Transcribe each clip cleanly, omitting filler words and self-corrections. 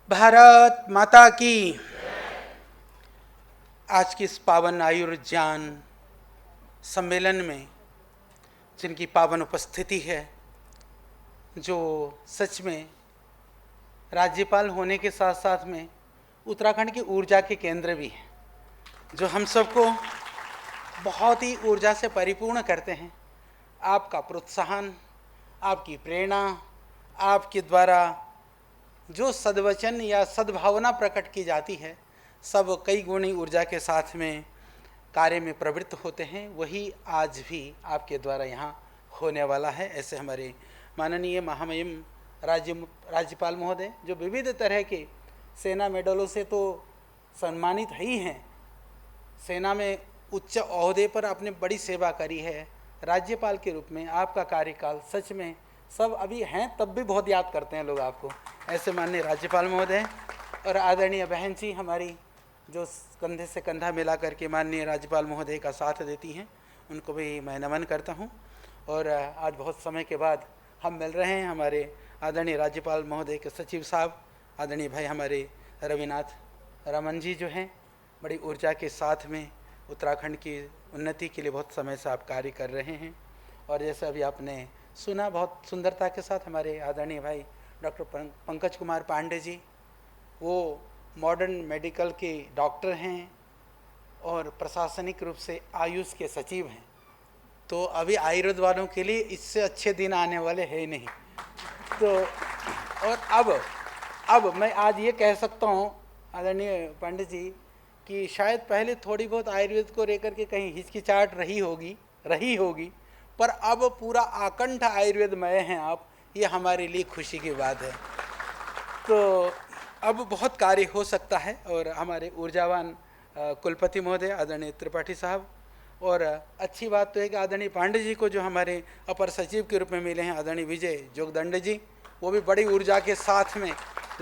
भारत माता की। आज की इस पावन आयुर्ज्ञान सम्मेलन में जिनकी पावन उपस्थिति है, जो सच में राज्यपाल होने के साथ साथ में उत्तराखंड की ऊर्जा के केंद्र भी हैं, जो हम सबको बहुत ही ऊर्जा से परिपूर्ण करते हैं। आपका प्रोत्साहन, आपकी प्रेरणा, आपके द्वारा जो सद्वचन या सद्भावना प्रकट की जाती है, सब कई गुणी ऊर्जा के साथ में कार्य में प्रवृत्त होते हैं। वही आज भी आपके द्वारा यहाँ होने वाला है। ऐसे हमारे माननीय महामहिम राज्यपाल महोदय, जो विविध तरह के सेना मेडलों से तो सम्मानित ही हैं, सेना में उच्च ओहदे पर आपने बड़ी सेवा करी है। राज्यपाल के रूप में आपका कार्यकाल सच में सब अभी हैं तब भी बहुत याद करते हैं लोग आपको। ऐसे माननीय राज्यपाल महोदय और आदरणीय बहन जी हमारी, जो कंधे से कंधा मिला करके माननीय राज्यपाल महोदय का साथ देती हैं, उनको भी मैं नमन करता हूं। और आज बहुत समय के बाद हम मिल रहे हैं। हमारे आदरणीय राज्यपाल महोदय के सचिव साहब, आदरणीय भाई हमारे रविनाथ रमन जी, जो हैं बड़ी ऊर्जा के साथ में उत्तराखंड की उन्नति के लिए बहुत समय से आप कार्य कर रहे हैं। और जैसे अभी आपने सुना, बहुत सुंदरता के साथ हमारे आदरणीय भाई डॉक्टर पंकज कुमार पांडे जी, वो मॉडर्न मेडिकल के डॉक्टर हैं और प्रशासनिक रूप से आयुष के सचिव हैं। तो अभी आयुर्वेद वालों के लिए इससे अच्छे दिन आने वाले हैं नहीं। तो और अब मैं आज ये कह सकता हूँ आदरणीय पंडित जी कि शायद पहले थोड़ी बहुत आयुर्वेद को लेकर के कहीं हिचकिचाहट रही होगी, पर अब पूरा आकंठ आयुर्वेदमय हैं आप, ये हमारे लिए खुशी की बात है। तो अब बहुत कार्य हो सकता है। और हमारे ऊर्जावान कुलपति महोदय आदरणीय त्रिपाठी साहब, और अच्छी बात तो है कि आदरणीय पांडे जी को जो हमारे अपर सचिव के रूप में मिले हैं, आदरणीय विजय जोगदंड जी, वो भी बड़ी ऊर्जा के साथ में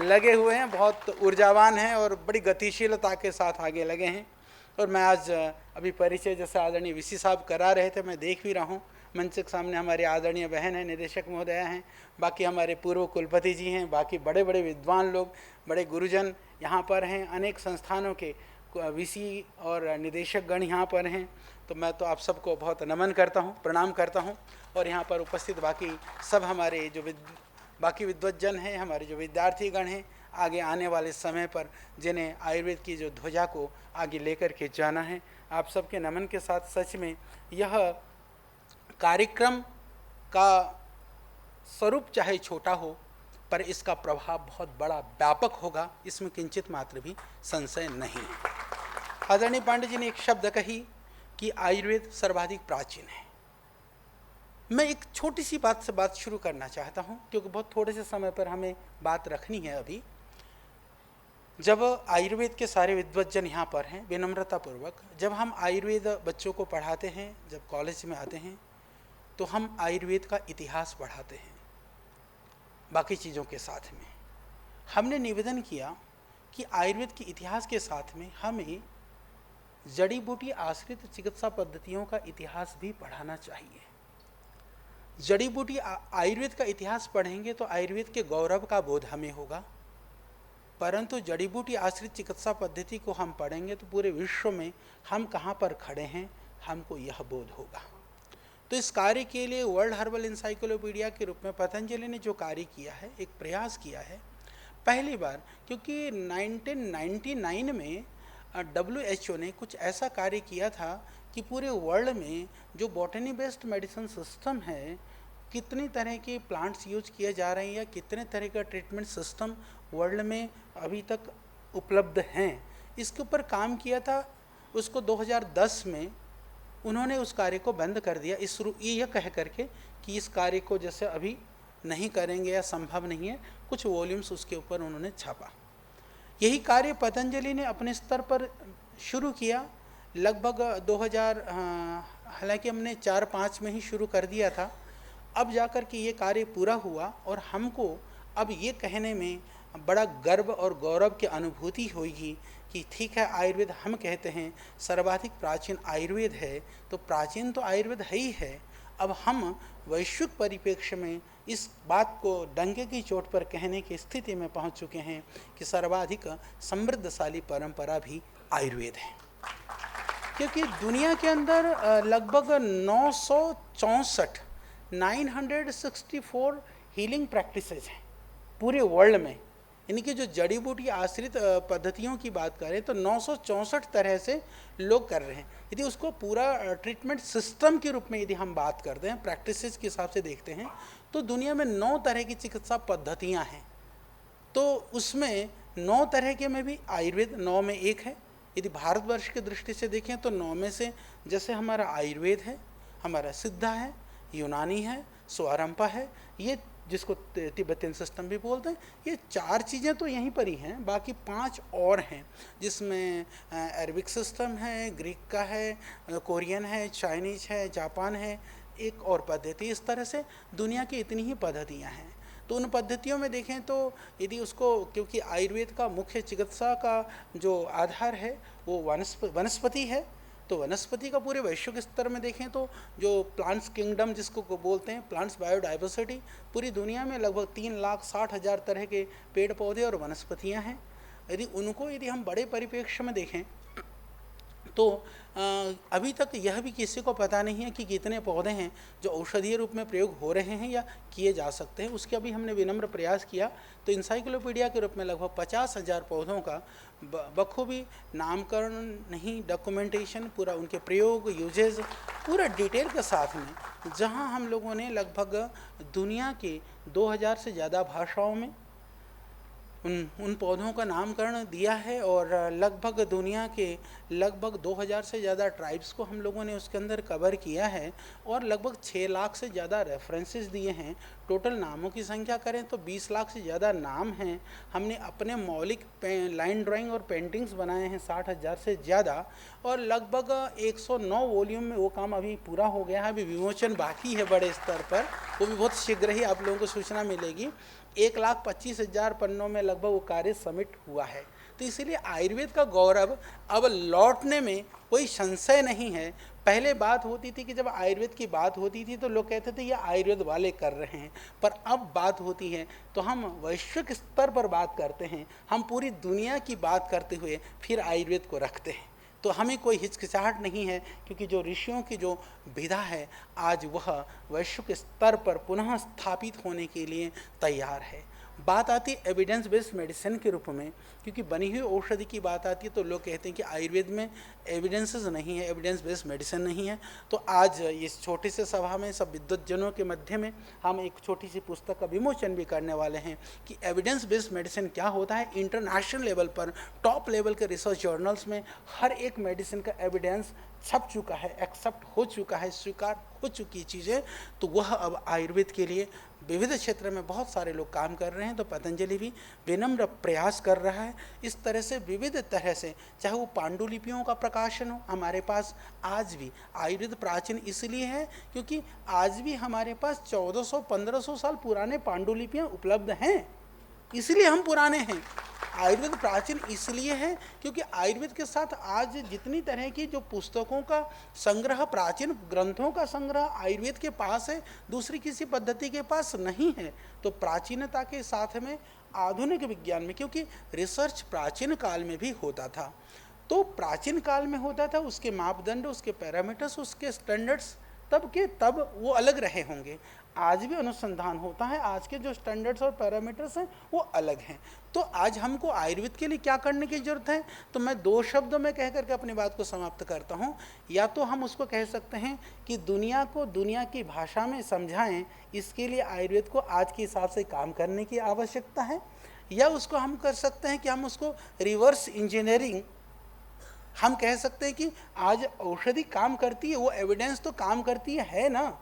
लगे हुए हैं, बहुत ऊर्जावान हैं और बड़ी गतिशीलता के साथ आगे लगे हैं। और मैं आज अभी परिचय जैसे आदरणीय वीसी साहब करा रहे थे, मैं देख भी रहा हूँ मंच के सामने हमारी आदरणीय बहन है, निदेशक महोदय हैं, बाकी हमारे पूर्व कुलपति जी हैं, बाकी बड़े बड़े विद्वान लोग, बड़े गुरुजन यहाँ पर हैं, अनेक संस्थानों के वीसी और निदेशक गण यहाँ पर हैं। तो मैं तो आप सबको बहुत नमन करता हूँ, प्रणाम करता हूँ। और यहाँ पर उपस्थित बाकी सब हमारे जो बाकी विद्वज्जन हैं, हमारे जो विद्यार्थीगण हैं, आगे आने वाले समय पर जिन्हें आयुर्वेद की जो ध्वजा को आगे लेकर के जाना है, आप सबके नमन के साथ सच में यह कार्यक्रम का स्वरूप चाहे छोटा हो, पर इसका प्रभाव बहुत बड़ा व्यापक होगा, इसमें किंचित मात्र भी संशय नहीं है। आदरणीय पांडे जी ने एक शब्द कही कि आयुर्वेद सर्वाधिक प्राचीन है। मैं एक छोटी सी बात से बात शुरू करना चाहता हूं, क्योंकि बहुत थोड़े से समय पर हमें बात रखनी है। अभी जब आयुर्वेद के सारे विद्वज्जन यहाँ पर हैं, विनम्रतापूर्वक जब हम आयुर्वेद बच्चों को पढ़ाते हैं, जब कॉलेज में आते हैं, तो हम आयुर्वेद का इतिहास पढ़ाते हैं। बाकी चीज़ों के साथ में हमने निवेदन किया कि आयुर्वेद के इतिहास के साथ में हमें जड़ी बूटी आश्रित चिकित्सा पद्धतियों का इतिहास भी पढ़ाना चाहिए। जड़ी बूटी आयुर्वेद का इतिहास पढ़ेंगे तो आयुर्वेद के गौरव का बोध हमें होगा, परंतु जड़ी बूटी आश्रित चिकित्सा पद्धति को हम पढ़ेंगे तो पूरे विश्व में हम कहाँ पर खड़े हैं, हमको यह बोध होगा। तो इस कार्य के लिए वर्ल्ड हर्बल इंसाइक्लोपीडिया के रूप में पतंजलि ने जो कार्य किया है, एक प्रयास किया है पहली बार, क्योंकि 1999 में WHO ने कुछ ऐसा कार्य किया था कि पूरे वर्ल्ड में जो बॉटनी बेस्ड मेडिसिन सिस्टम है, कितनी तरह के प्लांट्स यूज किए जा रहे हैं या कितने तरह का ट्रीटमेंट सिस्टम वर्ल्ड में अभी तक उपलब्ध हैं, इसके ऊपर काम किया था। उसको 2010 में उन्होंने उस कार्य को बंद कर दिया, ये कह करके कि इस कार्य को जैसे अभी नहीं करेंगे या संभव नहीं है। कुछ वॉल्यूम्स उसके ऊपर उन्होंने छापा। यही कार्य पतंजलि ने अपने स्तर पर शुरू किया लगभग 2000, हालांकि हमने 4-5 में ही शुरू कर दिया था। अब जाकर के ये कार्य पूरा हुआ और हमको अब ये कहने में बड़ा गर्व और गौरव की अनुभूति होगी कि ठीक है, आयुर्वेद हम कहते हैं सर्वाधिक प्राचीन आयुर्वेद है, तो प्राचीन तो आयुर्वेद है ही है। अब हम वैश्विक परिप्रेक्ष्य में इस बात को डंके की चोट पर कहने की स्थिति में पहुंच चुके हैं कि सर्वाधिक समृद्धशाली परंपरा भी आयुर्वेद है। क्योंकि दुनिया के अंदर लगभग 964 हीलिंग प्रैक्टिसेस हैं पूरे वर्ल्ड में। यानी कि जो जड़ी बूटी आश्रित पद्धतियों की बात करें तो 964 तरह से लोग कर रहे हैं। यदि उसको पूरा ट्रीटमेंट सिस्टम के रूप में यदि हम बात करते हैं, प्रैक्टिसेस के हिसाब से देखते हैं, तो दुनिया में 9 तरह की चिकित्सा पद्धतियां हैं। तो उसमें 9 तरह के में भी आयुर्वेद 9 में एक है। यदि भारतवर्ष की दृष्टि से देखें तो 9 में से जैसे हमारा आयुर्वेद है, हमारा सिद्धा है, यूनानी है, स्वारंपा है, ये जिसको तिब्बतियन सिस्टम भी बोलते हैं, ये 4 चीज़ें तो यहीं पर ही हैं। बाकी 5 और हैं जिसमें अरबिक सिस्टम है, ग्रीक का है, कोरियन है, चाइनीज है, जापान है, एक और पद्धति। इस तरह से दुनिया की इतनी ही पद्धतियाँ हैं। तो उन पद्धतियों में देखें तो यदि उसको, क्योंकि आयुर्वेद का मुख्य चिकित्सा का जो आधार है वो वनस्पति है, तो वनस्पति का पूरे वैश्विक स्तर में देखें तो जो प्लांट्स किंगडम जिसको बोलते हैं, प्लांट्स बायोडाइवर्सिटी, पूरी दुनिया में लगभग 3,60,000 तरह के पेड़ पौधे और वनस्पतियां हैं। यदि हम बड़े परिप्रेक्ष्य में देखें तो अभी तक यह भी किसी को पता नहीं है कि कितने पौधे हैं जो औषधीय रूप में प्रयोग हो रहे हैं या किए जा सकते हैं। उसके अभी हमने विनम्र प्रयास किया तो इंसाइक्लोपीडिया के रूप में लगभग 50,000 पौधों का बखूबी नामकरण नहीं, डॉक्यूमेंटेशन, पूरा उनके प्रयोग, यूजेज, पूरा डिटेल के साथ में, जहां हम लोगों ने लगभग दुनिया के 2000 से ज़्यादा भाषाओं में उन पौधों का नामकरण दिया है और लगभग दुनिया के लगभग 2000 से ज़्यादा ट्राइब्स को हम लोगों ने उसके अंदर कवर किया है और लगभग 6 लाख से ज़्यादा रेफरेंसेस दिए हैं। टोटल नामों की संख्या करें तो 20 लाख से ज़्यादा नाम हैं। हमने अपने मौलिक लाइन ड्राइंग और पेंटिंग्स बनाए हैं 60,000 से ज़्यादा और लगभग 109 वॉल्यूम में वो काम अभी पूरा हो गया है। अभी विमोचन बाकी है बड़े स्तर पर, वो भी बहुत शीघ्र ही आप लोगों को सूचना मिलेगी। 1,25,000 पन्नों में लगभग वो कार्य सबमिट हुआ है। तो इसीलिए आयुर्वेद का गौरव अब लौटने में कोई संशय नहीं है। पहले बात होती थी कि जब आयुर्वेद की बात होती थी तो लोग कहते थे ये आयुर्वेद वाले कर रहे हैं, पर अब बात होती है तो हम वैश्विक स्तर पर बात करते हैं, हम पूरी दुनिया की बात करते हुए फिर आयुर्वेद को रखते हैं। तो हमें कोई हिचकिचाहट नहीं है क्योंकि जो ऋषियों की जो विधा है आज वह वैश्विक स्तर पर पुनः स्थापित होने के लिए तैयार है। बात आती है एविडेंस बेस्ड मेडिसिन के रूप में, क्योंकि बनी हुई औषधि की बात आती है तो लोग कहते हैं कि आयुर्वेद में एविडेंसेस नहीं है, एविडेंस बेस्ड मेडिसिन नहीं है। तो आज इस छोटी से सभा में सब विद्वज्जनों के मध्य में हम एक छोटी सी पुस्तक का विमोचन भी करने वाले हैं कि एविडेंस बेस्ड मेडिसिन क्या होता है। इंटरनेशनल लेवल पर टॉप लेवल के रिसर्च जर्नल्स में हर एक मेडिसिन का एविडेंस छप चुका है, एक्सेप्ट हो चुका है, स्वीकार हो चुकी चीज़ें। तो वह अब आयुर्वेद के लिए विविध क्षेत्र में बहुत सारे लोग काम कर रहे हैं। तो पतंजलि भी विनम्र प्रयास कर रहा है इस तरह से, विविध तरह से, चाहे वो पांडुलिपियों का प्रकाशन हो। हमारे पास आज भी आयुर्वेद प्राचीन इसलिए है क्योंकि आज भी हमारे पास 1400-1500 साल पुराने पांडुलिपियाँ उपलब्ध हैं, इसलिए हम पुराने हैं। आयुर्वेद प्राचीन इसलिए है क्योंकि आयुर्वेद के साथ आज जितनी तरह की जो पुस्तकों का संग्रह, प्राचीन ग्रंथों का संग्रह आयुर्वेद के पास है, दूसरी किसी पद्धति के पास नहीं है। तो प्राचीनता के साथ में आधुनिक विज्ञान में, क्योंकि रिसर्च प्राचीन काल में भी होता था, तो प्राचीन काल में होता था, उसके मापदंड, उसके पैरामीटर्स, उसके स्टैंडर्ड्स तब के तब वो अलग रहे होंगे। आज भी अनुसंधान होता है, आज के जो स्टैंडर्ड्स और पैरामीटर्स हैं वो अलग हैं। तो आज हमको आयुर्वेद के लिए क्या करने की ज़रूरत है, तो मैं 2 शब्दों में कह करके अपनी बात को समाप्त करता हूँ। या तो हम उसको कह सकते हैं कि दुनिया को दुनिया की भाषा में समझाएं, इसके लिए आयुर्वेद को आज के हिसाब से काम करने की आवश्यकता है। या उसको हम कर सकते हैं कि हम उसको रिवर्स इंजीनियरिंग, हम कह सकते हैं कि आज औषधि काम करती है, वो एविडेंस तो काम करती है ना,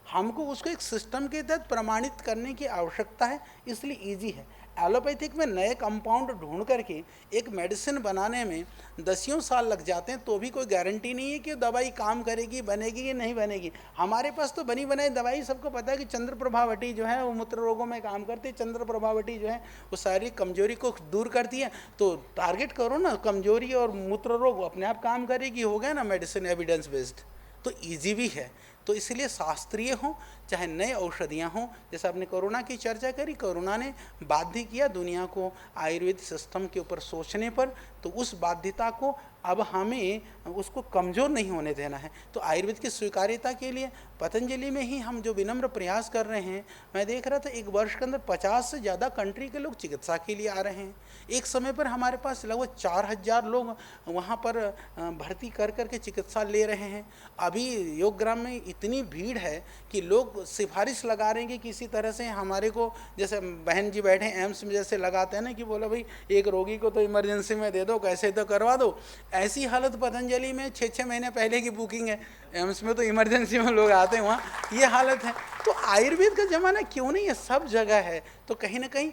हमको उसको एक सिस्टम के तहत प्रमाणित करने की आवश्यकता है, इसलिए इजी है। एलोपैथिक में नए कंपाउंड ढूंढ करके एक मेडिसिन बनाने में 10 साल लग जाते हैं, तो भी कोई गारंटी नहीं है कि दवाई काम करेगी, बनेगी कि नहीं बनेगी। हमारे पास तो बनी बनाई दवाई, सबको पता है कि चंद्र प्रभावटी जो है वो मूत्र रोगों में काम करती है, चंद्र प्रभावटी जो है वो शारीरिक कमजोरी को दूर करती है। तो टारगेट करो ना कमजोरी और मूत्र रोग, अपने आप काम करेगी, हो गया ना मेडिसिन एविडेंस बेस्ड। तो ईजी भी है। तो इसलिए शास्त्रीय हों चाहे नए औषधियाँ हों, जैसे आपने कोरोना की चर्चा करी, कोरोना ने बाध्य किया दुनिया को आयुर्वेद सिस्टम के ऊपर सोचने पर, तो उस बाध्यता को अब हमें उसको कमज़ोर नहीं होने देना है। तो आयुर्वेद की स्वीकार्यता के लिए पतंजलि में ही हम जो विनम्र प्रयास कर रहे हैं, मैं देख रहा था एक वर्ष के अंदर 50 से ज़्यादा कंट्री के लोग चिकित्सा के लिए आ रहे हैं। एक समय पर हमारे पास लगभग 4000 लोग वहाँ पर भर्ती कर करके चिकित्सा ले रहे हैं। अभी योगग्राम में इतनी भीड़ है कि लोग सिफारिश लगा रहे हैं कि किसी तरह से हमारे को, जैसे बहन जी बैठे एम्स में जैसे लगाते हैं ना कि बोला भाई एक रोगी को तो इमरजेंसी में दे दो, कैसे तो करवा दो। ऐसी हालत पतंजलि में 6-6 महीने पहले की बुकिंग है, एम्स में तो इमरजेंसी में लोग आते हैं, वहाँ ये हालत है। तो आयुर्वेद का ज़माना क्यों नहीं है, सब जगह है। तो कहीं ना कहीं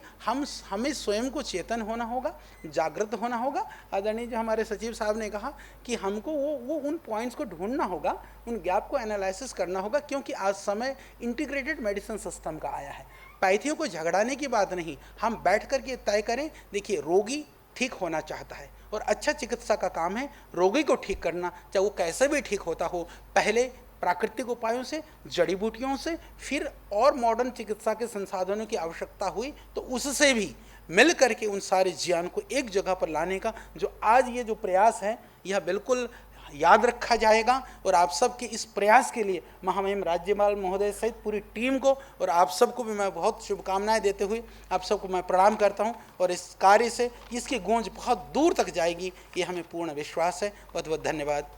हमें स्वयं को चेतन होना होगा, जागृत होना होगा। आदरणीय जो हमारे सचिव साहब ने कहा कि हमको वो उन पॉइंट्स को ढूंढना होगा, उन गैप को एनालिसिस करना होगा, क्योंकि आज समय इंटीग्रेटेड मेडिसिन सिस्टम का आया है। पैथियों को झगड़ाने की बात नहीं, हम बैठ कर के तय करें। देखिए रोगी ठीक होना चाहता है और अच्छा चिकित्सा का काम है रोगी को ठीक करना, चाहे वो कैसे भी ठीक होता हो। पहले प्राकृतिक उपायों से, जड़ी बूटियों से, फिर और मॉडर्न चिकित्सा के संसाधनों की आवश्यकता हुई तो उससे भी मिल करके उन सारे ज्ञान को एक जगह पर लाने का जो आज ये जो प्रयास है, यह बिल्कुल याद रखा जाएगा। और आप सबके इस प्रयास के लिए महामहिम राज्यपाल महोदय सहित पूरी टीम को और आप सबको भी मैं बहुत शुभकामनाएं देते हुए आप सबको मैं प्रणाम करता हूं। और इस कार्य से इसकी गूंज बहुत दूर तक जाएगी, ये हमें पूर्ण विश्वास है। बहुत बहुत धन्यवाद।